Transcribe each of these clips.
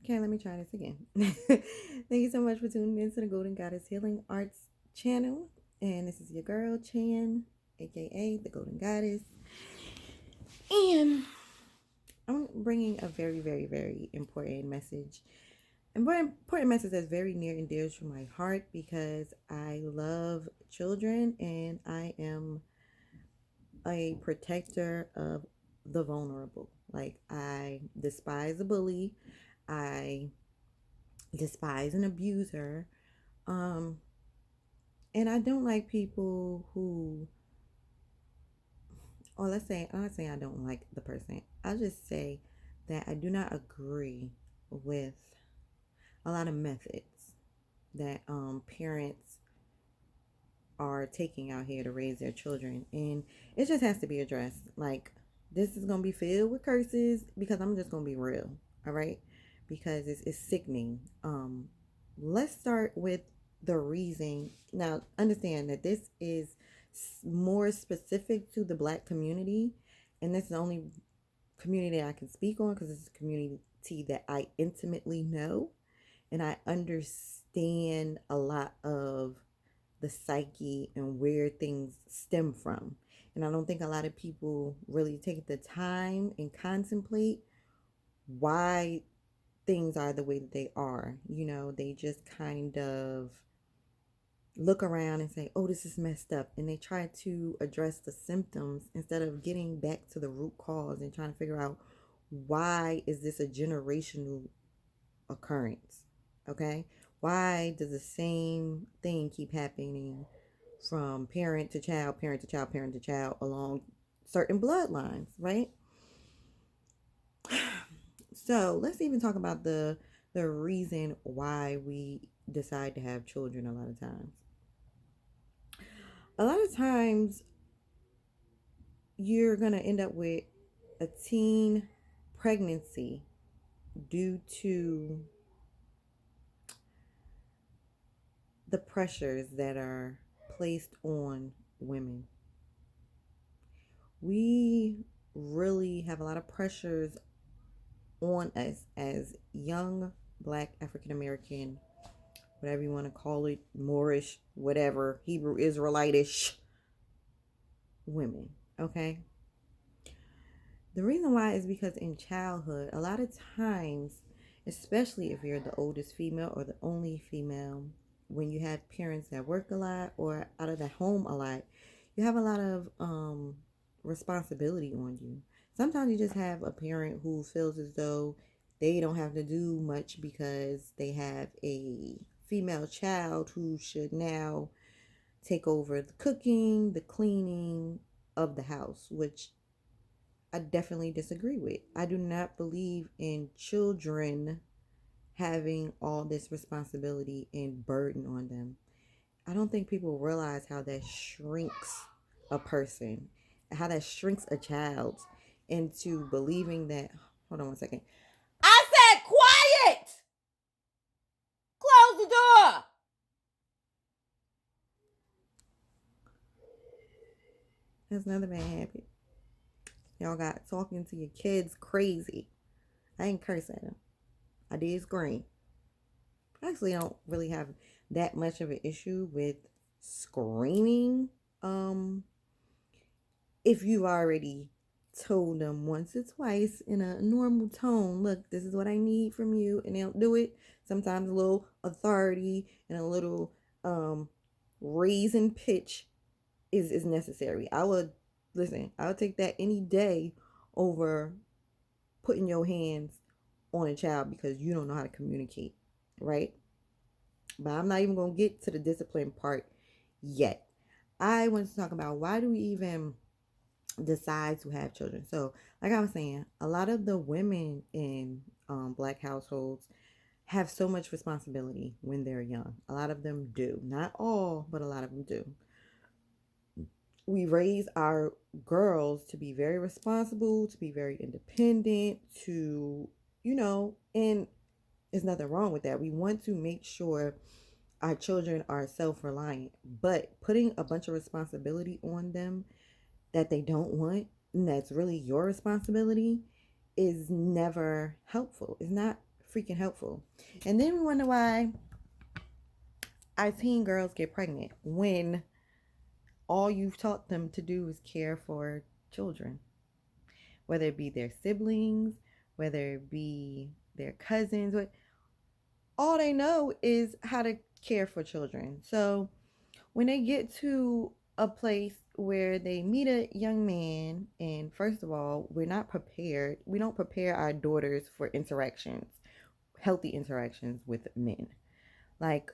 Okay, let me try this again. Thank you so much for tuning in to the Golden Goddess Healing Arts channel. And this is your girl, Chan, aka the Golden Goddess. And I'm bringing a very, very, very important message. And very important message that's very near and dear to my heart because I love children and I am a protector of the vulnerable. Like, I despise a bully. I despise an abuser. Um, and I don't like people who, or let's say, I'm not saying I don't like the person. I'll just say that I do not agree with a lot of methods that parents are taking out here to raise their children. And it just has to be addressed. Like, this is going to be filled with curses because I'm just going to be real. All right. Because it's sickening. Let's start with the reason. Now, understand that this is more specific to the Black community. And this is the only community I can speak on because it's a community that I intimately know. And I understand a lot of the psyche and where things stem from. And I don't think a lot of people really take the time and contemplate why things are the way that they are. You know, they just kind of look around and say, oh, this is messed up. And they try to address the symptoms instead of getting back to the root cause and trying to figure out why is this a generational occurrence? Okay? Why does the same thing keep happening from parent to child, parent to child, parent to child along certain bloodlines, right? So let's even talk about the reason why we decide to have children a lot of times. A lot of times you're gonna end up with a teen pregnancy due to the pressures that are placed on women. We really have a lot of pressures on us as young Black African American, whatever you want to call it, Moorish, whatever, Hebrew Israelitish women. Okay. The reason why is because in childhood, a lot of times, especially if you're the oldest female or the only female, when you have parents that work a lot or out of the home a lot, you have a lot of responsibility on you. Sometimes you just have a parent who feels as though they don't have to do much because they have a female child who should now take over the cooking, the cleaning of the house, which I definitely disagree with. I do not believe in children having all this responsibility and burden on them. I don't think people realize how that shrinks a person, how that shrinks a child into believing that. Hold on one second. I said quiet! Close the door! That's another bad habit. Y'all got talking to your kids crazy. I ain't curse at them. I did scream. I actually don't really have that much of an issue with screaming. If you've already told them once or twice in a normal tone, look, this is what I need from you, and they don't do it. Sometimes a little authority and a little raise in pitch is necessary. I would take that any day over putting your hands on a child because you don't know how to communicate, right? But I'm not even going to get to the discipline part yet. I want to talk about why do we even decide to have children. So, like I was saying, a lot of the women in Black households have so much responsibility when they're young. A lot of them do. Not all, but a lot of them do. We raise our girls to be very responsible, to be very independent, to, and there's nothing wrong with that. We want to make sure our children are self-reliant, but putting a bunch of responsibility on them that they don't want and that's really your responsibility is never helpful. It's not freaking helpful. And then we wonder why our teen girls get pregnant when all you've taught them to do is care for children, whether it be their siblings, whether it be their cousins, all they know is how to care for children. So when they get to a place where they meet a young man, and first of all, we're not prepared. We don't prepare our daughters for interactions, healthy interactions with men. Like,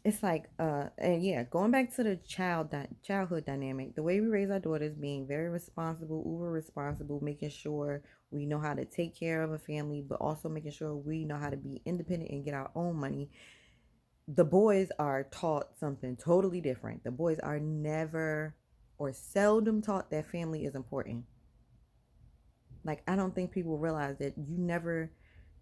it's like and yeah, going back to the childhood dynamic, the way we raise our daughters, being very responsible, uber responsible, making sure we know how to take care of a family, but also making sure we know how to be independent and get our own money. The boys are taught something totally different. The boys are never or seldom taught that family is important. Like, I don't think people realize that you never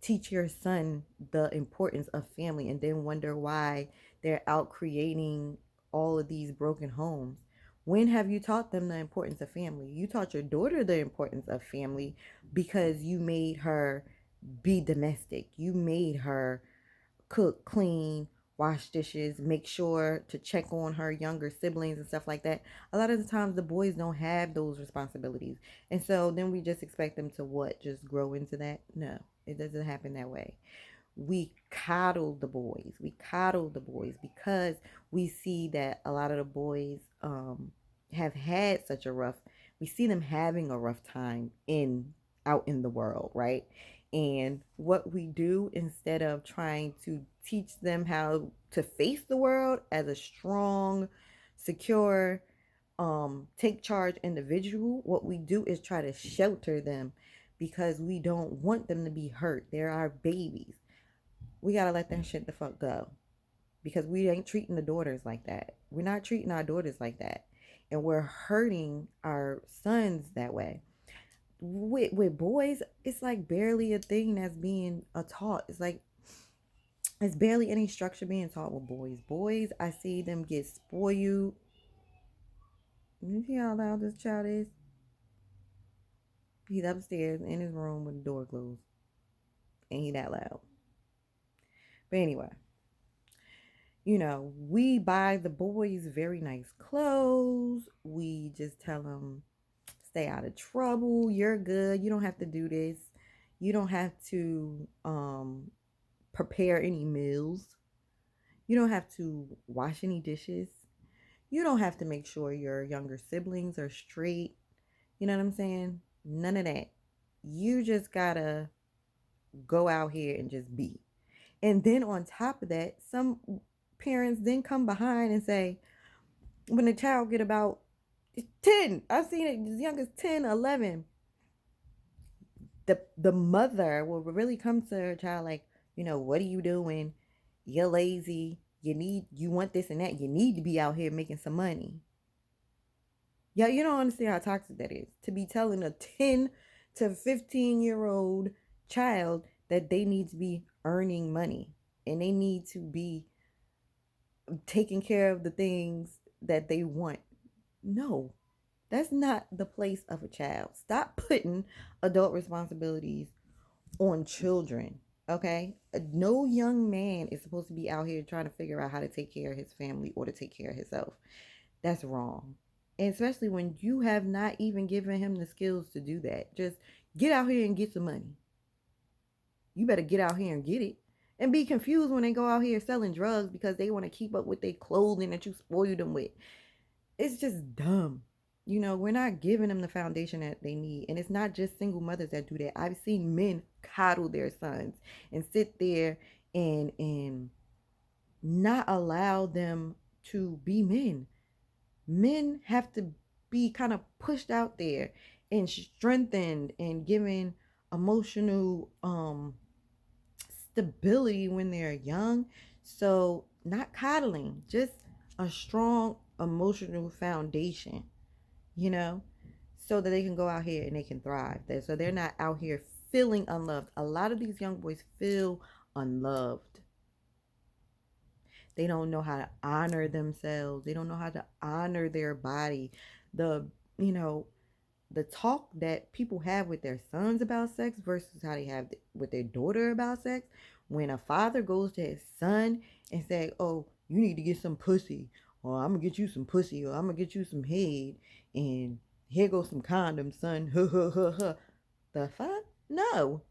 teach your son the importance of family and then wonder why they're out creating all of these broken homes. When have you taught them the importance of family? You taught your daughter the importance of family because you made her be domestic. You made her cook, clean, wash dishes, make sure to check on her younger siblings and stuff like that. A lot of the times the boys don't have those responsibilities. And so then we just expect them to what? Just grow into that? No, it doesn't happen that way. We coddle the boys. We coddle the boys because we see that a lot of the boys have had such a rough, we see them having a rough time in out in the world, right? And what we do, instead of trying to teach them how to face the world as a strong, secure, take charge individual, what we do is try to shelter them because we don't want them to be hurt. They're our babies. We gotta let that shit the fuck go because we ain't treating the daughters like that. We're not treating our daughters like that, and we're hurting our sons that way. With boys, it's like barely a thing that's being taught. It's like it's barely any structure being taught with boys. Boys, I see them get spoiled. You see how loud this child is? He's upstairs in his room with the door closed, and he that loud. But anyway, we buy the boys very nice clothes. We just tell them, stay out of trouble. You're good. You don't have to do this. You don't have to prepare any meals. You don't have to wash any dishes. You don't have to make sure your younger siblings are straight. You know what I'm saying? None of that. You just gotta go out here and just be. And then on top of that, some parents then come behind and say, when the child get about 10, I've seen it as young as 10, 11, the mother will really come to her child like, what are you doing? You're lazy. You want this and that. You need to be out here making some money. Yeah, you don't understand how toxic that is. To be telling a 10 to 15-year-old child that they need to be earning money and they need to be taking care of the things that they want. No, that's not the place of a child. Stop putting adult responsibilities on children. Okay? No young man is supposed to be out here trying to figure out how to take care of his family or to take care of himself. That's wrong. And especially when you have not even given him the skills to do that. Just get out here and get some money. You better get out here and get it. And be confused when they go out here selling drugs because they want to keep up with their clothing that you spoiled them with. It's just dumb. We're not giving them the foundation that they need. And it's not just single mothers that do that. I've seen men coddle their sons and sit there and not allow them to be men. Men have to be kind of pushed out there and strengthened and given emotional stability when they're young. So not coddling, just a strong emotional foundation, you know, so that they can go out here and they can thrive. So they're not out here feeling unloved. A lot of these young boys feel unloved. They don't know how to honor themselves. They don't know how to honor their body. The, you know, the talk that people have with their sons about sex versus how they have with their daughter about sex. When a father goes to his son and say, "Oh, you need to get some pussy," or "I'm gonna get you some pussy," or "I'm gonna get you some head," and here goes some condoms, son. Huh, huh, huh, huh. The fuck? No,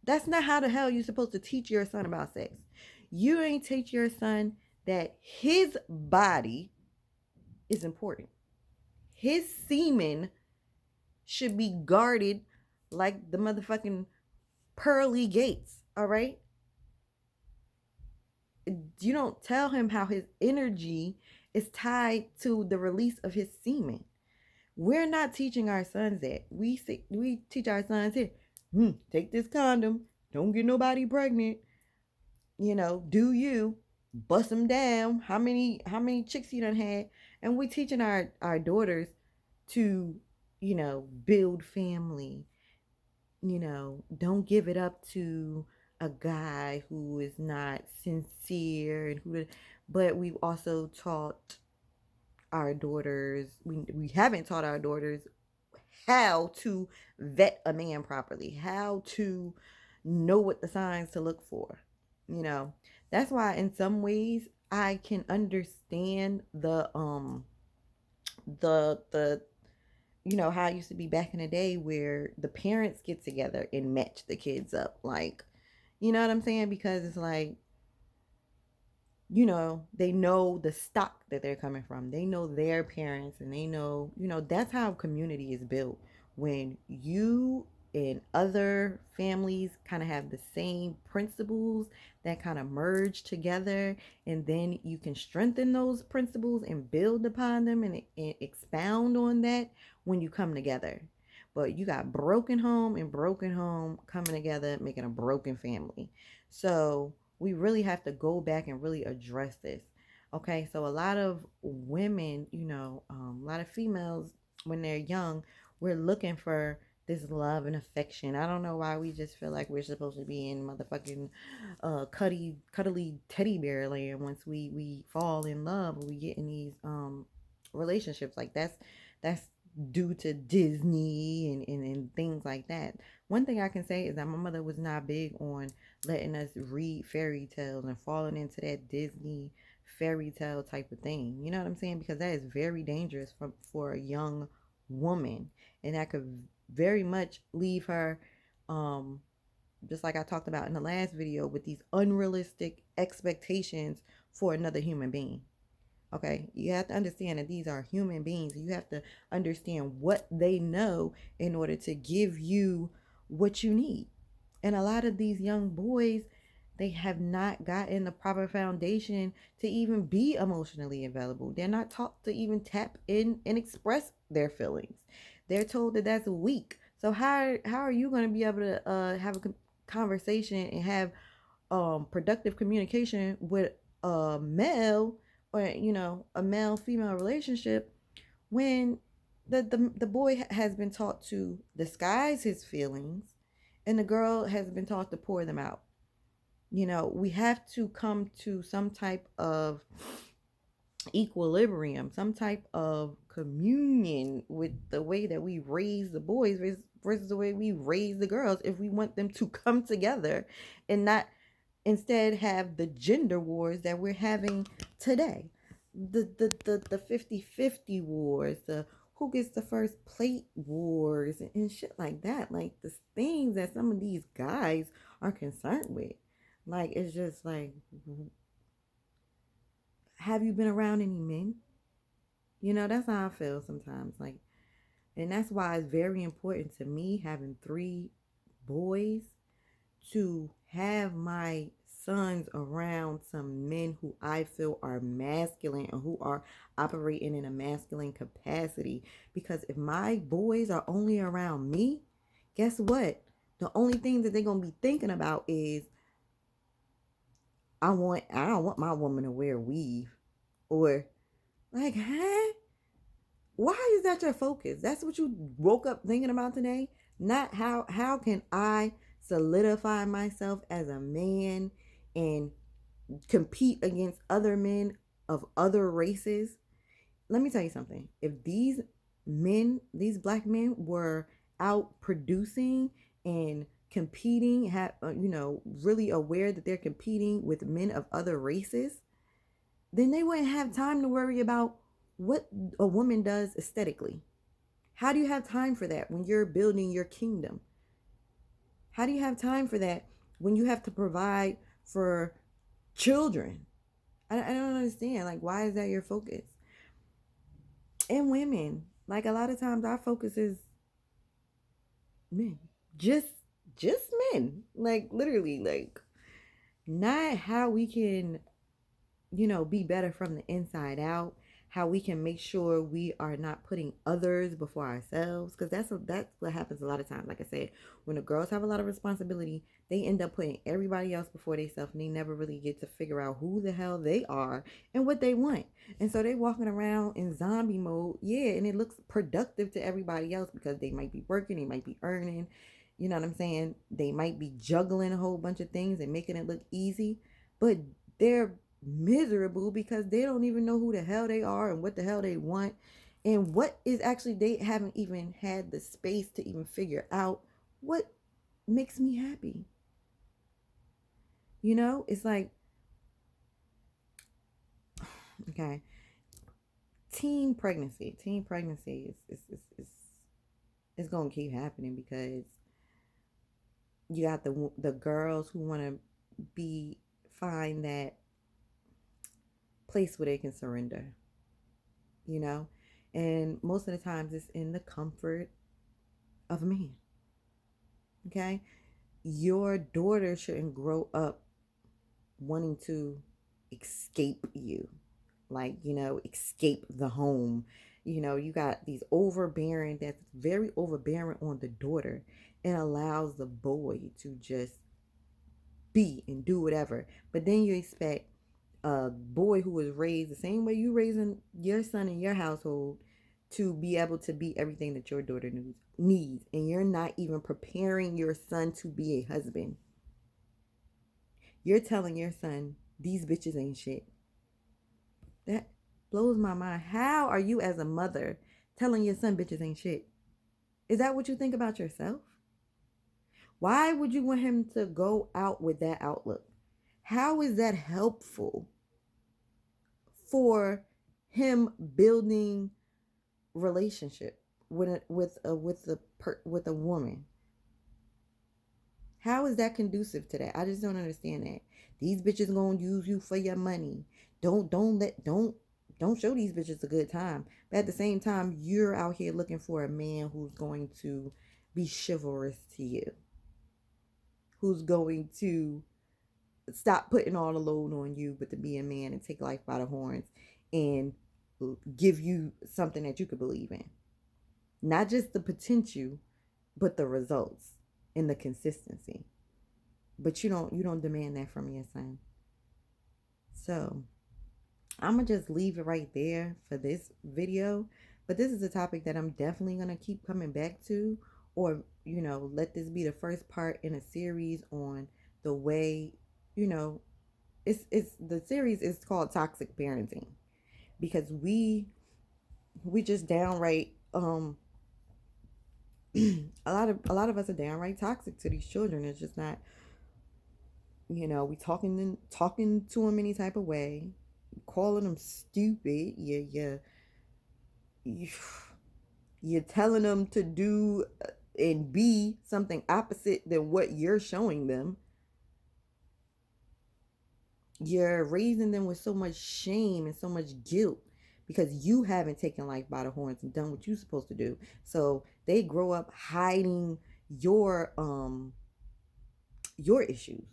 that's not how the hell you're supposed to teach your son about sex. You ain't teach your son that his body is important. His semen should be guarded like the motherfucking pearly gates, all right? You don't tell him how his energy is tied to the release of his semen. We're not teaching our sons that. We teach our sons here, take this condom, don't get nobody pregnant, do you, bust them down, how many chicks you done had. And we teaching our daughters to, build family, don't give it up to a guy who is not sincere and but we've also taught our daughters, we haven't taught our daughters how to vet a man properly, how to know what the signs to look for. You know, that's why in some ways I can understand the how it used to be back in the day where the parents get together and match the kids up. Like, you know what I'm saying? Because it's like, they know the stock that they're coming from. They know their parents and they know, that's how community is built. When you and other families kind of have the same principles that kind of merge together, and then you can strengthen those principles and build upon them and expound on that when you come together. But you got broken home and broken home coming together, making a broken family. So we really have to go back and really address this. Okay, so a lot of women, a lot of females, when they're young, we're looking for this love and affection. I don't know why we just feel like we're supposed to be in motherfucking cuddly teddy bear land once we fall in love or we get in these relationships. Like that's due to Disney and things like that. One thing I can say is that my mother was not big on letting us read fairy tales and falling into that Disney fairy tale type of thing. You know what I'm saying? Because that is very dangerous for a young woman. And that could very much leave her, just like I talked about in the last video, with these unrealistic expectations for another human being. Okay, you have to understand that these are human beings. You have to understand what they know in order to give you what you need. And a lot of these young boys, they have not gotten the proper foundation to even be emotionally available. They're not taught to even tap in and express their feelings. They're told that that's weak. So how are you going to be able to have a conversation and have productive communication with a male, or a male female relationship, when the boy has been taught to disguise his feelings and the girl has been taught to pour them out? We have to come to some type of equilibrium, some type of communion with the way that we raise the boys versus the way we raise the girls, if we want them to come together and not instead have the gender wars that we're having today. The 50-50 wars, the who gets the first plate wars and shit like that. Like the things that some of these guys are concerned with. Like, it's just like, have you been around any men? That's how I feel sometimes. Like, and that's why it's very important to me having 3 boys, to have my sons around some men who I feel are masculine and who are operating in a masculine capacity. Because if my boys are only around me, guess what? The only thing that they're gonna be thinking about is, I don't want my woman to wear weave. Or like, huh? Why is that your focus? That's what you woke up thinking about today? Not how can I solidify myself as a man and compete against other men of other races? Let me tell you something. If these these black men were out producing and competing, really aware that they're competing with men of other races, then they wouldn't have time to worry about what a woman does aesthetically. How do you have time for that when you're building your kingdom? How do you have time for that when you have to provide for children? I don't understand. Like, why is that your focus? And women, like, a lot of times our focus is men, just men, like, literally, like, not how we can, be better from the inside out, how we can make sure we are not putting others before ourselves, because that's what happens a lot of times. Like I said, when the girls have a lot of responsibility, they end up putting everybody else before themselves, and they never really get to figure out who the hell they are and what they want. And so they walking around in zombie mode, yeah, and it looks productive to everybody else because they might be working, they might be earning, you know what I'm saying, they might be juggling a whole bunch of things and making it look easy, but they're miserable because they don't even know who the hell they are and what the hell they want, and what is actually, they haven't even had the space to even figure out what makes me happy. It's like, okay, teen pregnancy is gonna keep happening because you got the girls who want to be find that place where they can surrender, you know? And most of the times it's in the comfort of a man. Okay? Your daughter shouldn't grow up wanting to escape you. Like, escape the home. You got these overbearing, that's very overbearing on the daughter, and allows the boy to just be and do whatever. But then you expect a boy who was raised the same way you raising your son in your household to be able to be everything that your daughter needs, and you're not even preparing your son to be a husband. You're telling your son these bitches ain't shit. That blows my mind. How are you as a mother telling your son bitches ain't shit? Is that what you think about yourself? Why would you want him to go out with that outlook? How is that helpful for him building relationship with a woman? How is that conducive to that? I just don't understand that. These bitches gonna use you for your money. Don't show these bitches a good time. But at the same time, you're out here looking for a man who's going to be chivalrous to you, who's going to stop putting all the load on you, but to be a man and take life by the horns and give you something that you could believe in. Not just the potential, but the results and the consistency. But you don't demand that from your son. So I'm gonna just leave it right there for this video. But this is a topic that I'm definitely gonna keep coming back to, or let this be the first part in a series on the way, it's the series is called Toxic Parenting, because we just downright a lot of us are downright toxic to these children. It's just not, we talking to them any type of way, calling them stupid. You're telling them to do and be something opposite than what you're showing them. You're raising them with so much shame and so much guilt because you haven't taken life by the horns and done what you're supposed to do. So they grow up hiding your issues,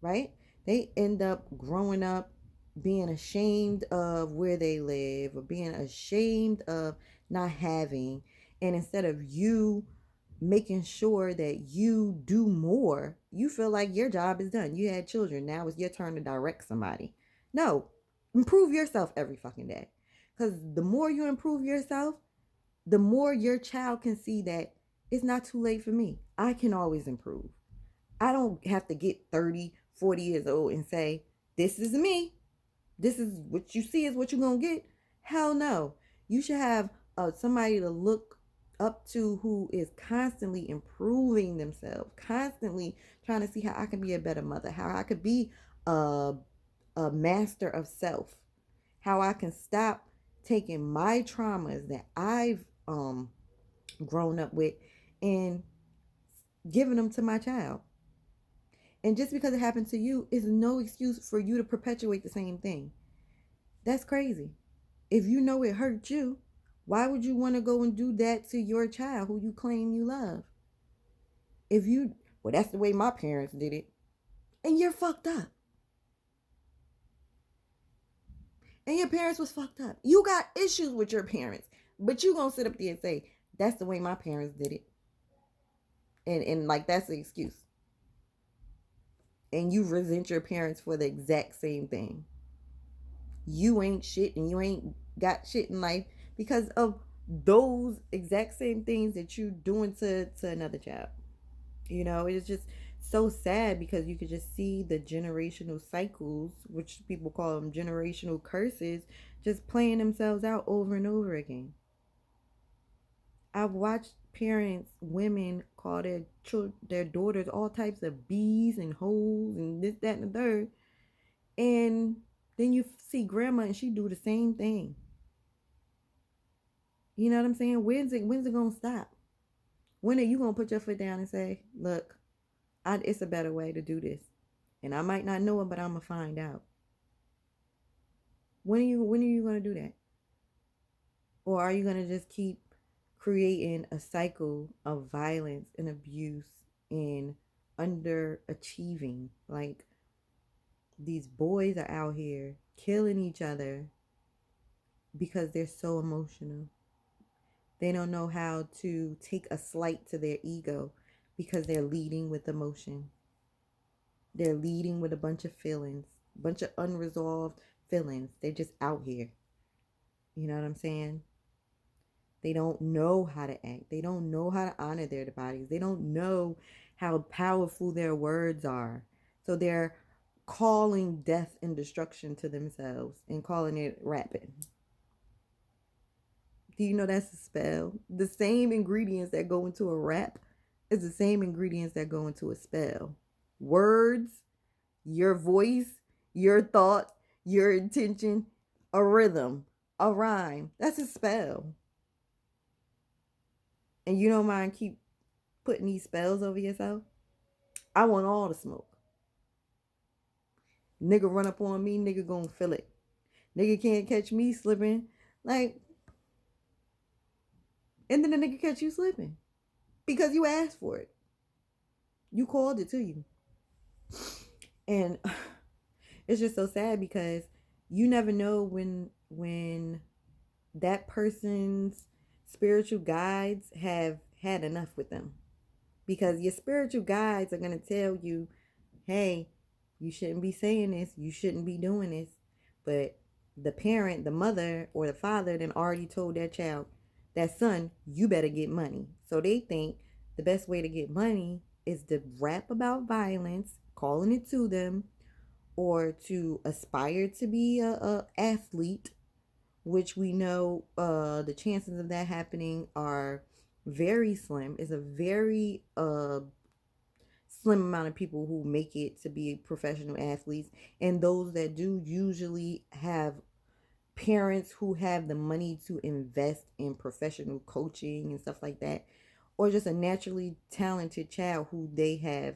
right? They end up growing up being ashamed of where they live, or being ashamed of not having. And instead of you making sure that you do more, you feel like your job is done. You had children. Now it's your turn to direct somebody. No, improve yourself every fucking day. Because the more you improve yourself, the more your child can see that it's not too late for me. I can always improve. I don't have to get 30, 40 years old and say, this is me. This is what you see is what you're going to get. Hell no. You should have somebody to look up to, who is constantly improving themselves, constantly trying to see how I can be a better mother, how I could be a, a master of self, how I can stop taking my traumas that I've grown up with and giving them to my child. And just because it happened to you is no excuse for you to perpetuate the same thing. That's crazy. If you know it hurt you, why would you want to go and do that to your child who you claim you love? If you, well, that's the way my parents did it, and you're fucked up. And your parents was fucked up. You got issues with your parents, but you gonna sit up there and say, that's the way my parents did it. And like that's the excuse. And you resent your parents for the exact same thing. You ain't shit and you ain't got shit in life because of those exact same things that you doing to another child. You know, it's just so sad because you could just see the generational cycles, which people call them generational curses, just playing themselves out over and over again. I've watched parents, women, call their children, their daughters, all types of bees and hoes and this, that, and the third, and then you see grandma and she do the same thing. You know what I'm saying? When's it gonna stop? When are you gonna put your foot down and say, look, it's a better way to do this, and I might not know it, but I'm gonna find out. When are you gonna do that? Or are you gonna just keep creating a cycle of violence and abuse and underachieving? Like, these boys are out here killing each other because they're so emotional. They don't know how to take a slight to their ego because they're leading with emotion. They're leading with a bunch of feelings, a bunch of unresolved feelings. They're just out here. You know what I'm saying? They don't know how to act. They don't know how to honor their bodies. They don't know how powerful their words are. So they're calling death and destruction to themselves and calling it rapping. Do you know that's a spell? The same ingredients that go into a rap is the same ingredients that go into a spell. Words, your voice, your thought, your intention, a rhythm, a rhyme. That's a spell. And you don't mind keep putting these spells over yourself? I want all the smoke. Nigga run up on me, nigga gonna feel it. Nigga can't catch me slipping. Like, and then the nigga catch you slipping. Because you asked for it. You called it to you. And it's just so sad because you never know when that person's spiritual guides have had enough with them. Because your spiritual guides are going to tell you, hey, you shouldn't be saying this, you shouldn't be doing this. But the parent, the mother or the father then already told that child, that son, you better get money. So they think the best way to get money is to rap about violence, calling it to them, or to aspire to be a athlete, which we know the chances of that happening are very slim. It's a very slim amount of people who make it to be professional athletes, and those that do usually have parents who have the money to invest in professional coaching and stuff like that, or just a naturally talented child who they have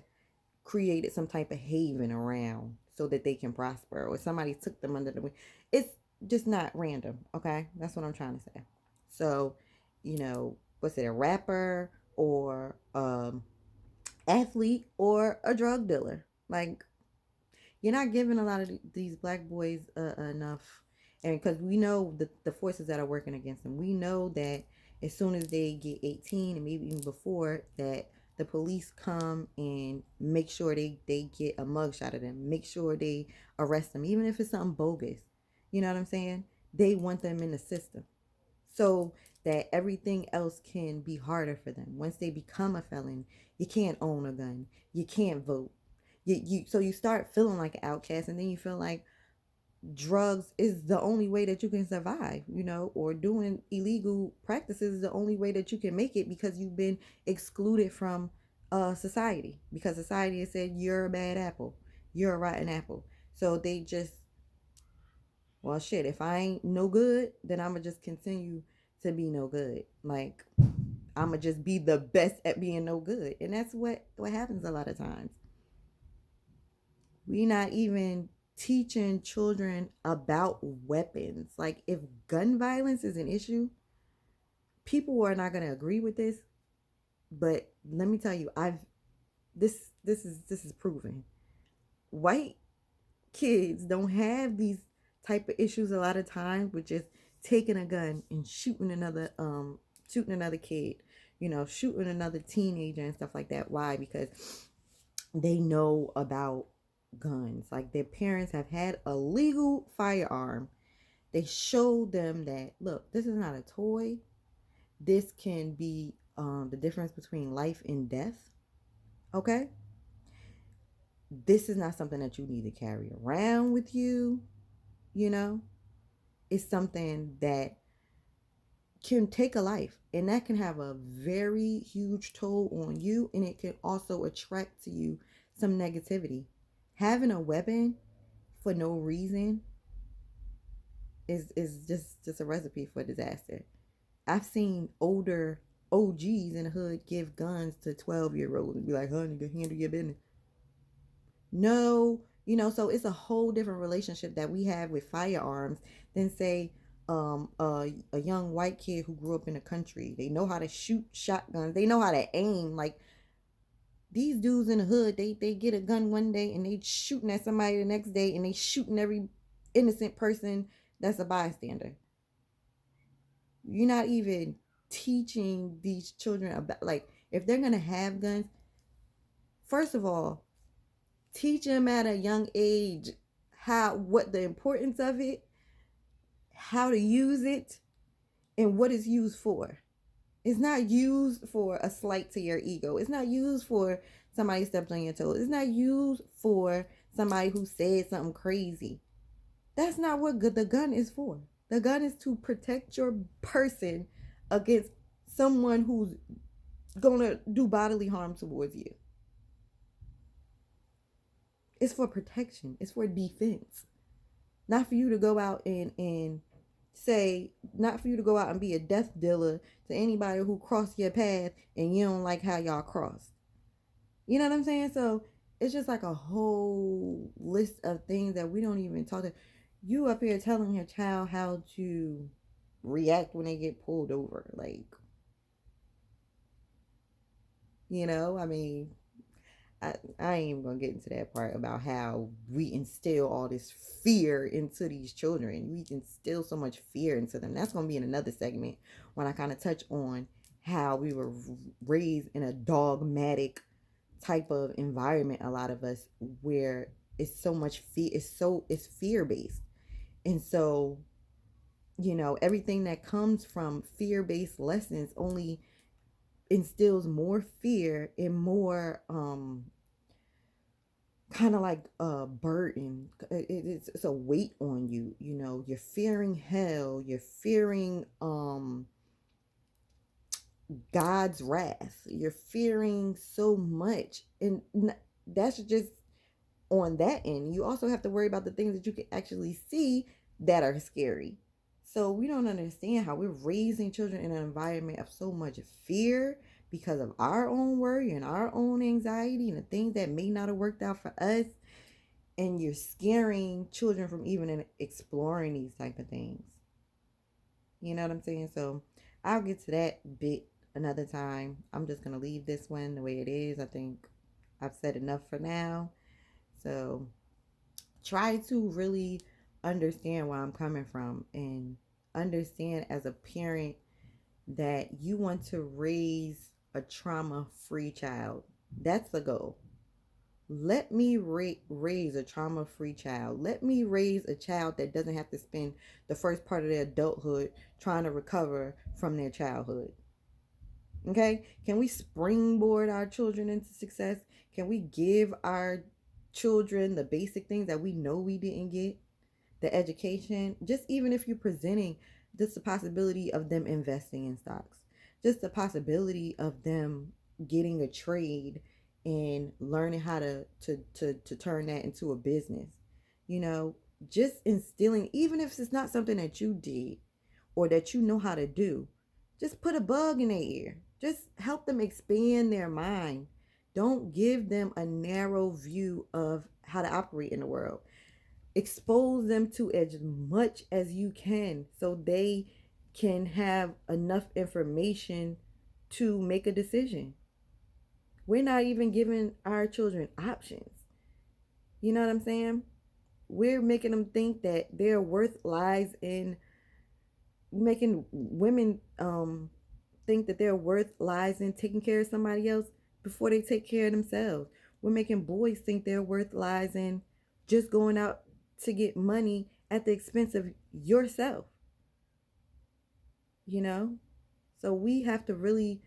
created some type of haven around so that they can prosper, or somebody took them under the wing. It's just not random, okay? That's what I'm trying to say. So, what's it, a rapper or athlete or a drug dealer? Like, you're not giving a lot of these black boys enough. And because we know the forces that are working against them, we know that as soon as they get 18 and maybe even before that, the police come and make sure they get a mugshot of them, make sure they arrest them, even if it's something bogus. You know what I'm saying? They want them in the system so that everything else can be harder for them. Once they become a felon, you can't own a gun, you can't vote. So you start feeling like an outcast, and then you feel like, drugs is the only way that you can survive, or doing illegal practices is the only way that you can make it, because you've been excluded from society, because society has said you're a bad apple, you're a rotten apple. So they just, well, shit, if I ain't no good, then I'm gonna just continue to be no good. Like, I'm gonna just be the best at being no good. And that's what happens a lot of times. We not even teaching children about weapons. Like, if gun violence is an issue, people are not going to agree with this, but let me tell you, I've this is proven. White kids don't have these type of issues a lot of times with just taking a gun and shooting another kid, shooting another teenager and stuff like that. Why? Because they know about guns. Like, their parents have had a legal firearm. They showed them that, look, this is not a toy. This can be the difference between life and death. Okay? This is not something that you need to carry around with you. You know, it's something that can take a life, and that can have a very huge toll on you, and it can also attract to you some negativity. Having a weapon for no reason is just a recipe for disaster. I've seen older OGs in the hood give guns to 12-year-olds and be like, honey, go handle your business. No, so it's a whole different relationship that we have with firearms than, say, a young white kid who grew up in the country. They know how to shoot shotguns. They know how to aim. Like, these dudes in the hood, they get a gun one day and they shooting at somebody the next day, and they shooting every innocent person that's a bystander. You're not even teaching these children about, like, if they're gonna have guns, first of all, teach them at a young age what the importance of it, how to use it, and what it's used for. It's not used for a slight to your ego. It's not used for somebody stepped on your toes. It's not used for somebody who said something crazy. That's not what the gun is for. The gun is to protect your person against someone who's gonna do bodily harm towards you. It's for protection. It's for defense. Not for you to go out and say, not for you to go out and be a death dealer to anybody who crossed your path and you don't like how y'all crossed. You know what I'm saying? So it's just like a whole list of things that we don't even talk to. You up here telling your child how to react when they get pulled over. Like, I mean, I ain't even gonna get into that part about how we instill all this fear into these children. We instill so much fear into them. That's gonna be in another segment when I kind of touch on how we were raised in a dogmatic type of environment. A lot of us, where it's so much fear. It's fear based, and so everything that comes from fear based lessons only instills more fear and more kind of like a burden. It's a weight on you. You're fearing hell, you're fearing God's wrath, you're fearing so much. And that's just on that end. You also have to worry about the things that you can actually see that are scary. So we don't understand how we're raising children in an environment of so much fear because of our own worry and our own anxiety and the things that may not have worked out for us. And you're scaring children from even exploring these type of things. You know what I'm saying? So I'll get to that bit another time. I'm just going to leave this one the way it is. I think I've said enough for now. So try to really understand where I'm coming from, and understand as a parent that you want to raise a trauma-free child. That's the goal. Let me raise a trauma-free child. Let me raise a child that doesn't have to spend the first part of their adulthood trying to recover from their childhood. Okay? Can we springboard our children into success? Can we give our children the basic things that we know we didn't get, the education, just even if you're presenting just the possibility of them investing in stocks, just the possibility of them getting a trade and learning how to turn that into a business, you know, just instilling, even if it's not something that you did or that you know how to do, just put a bug in their ear. Just help them expand their mind. Don't give them a narrow view of how to operate in the world. Expose them to as much as you can so they can have enough information to make a decision. We're not even giving our children options. You know what I'm saying? We're making them think that their worth lies in making women think that their worth lies in taking care of somebody else before they take care of themselves. We're making boys think their worth lies in just going out to get money at the expense of yourself, you know? So we have to really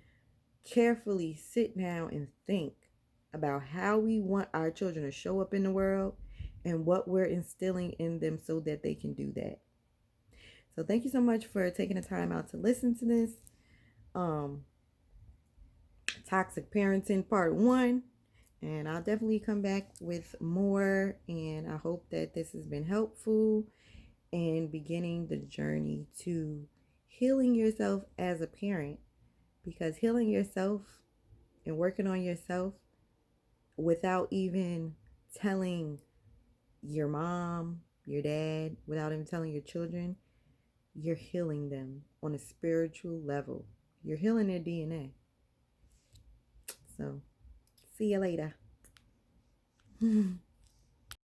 carefully sit down and think about how we want our children to show up in the world and what we're instilling in them so that they can do that. So thank you so much for taking the time out to listen to this. Toxic Parenting Part 1. And I'll definitely come back with more. And I hope that this has been helpful in beginning the journey to healing yourself as a parent. Because healing yourself and working on yourself without even telling your mom, your dad, without even telling your children, you're healing them on a spiritual level. You're healing their DNA. So, see you later.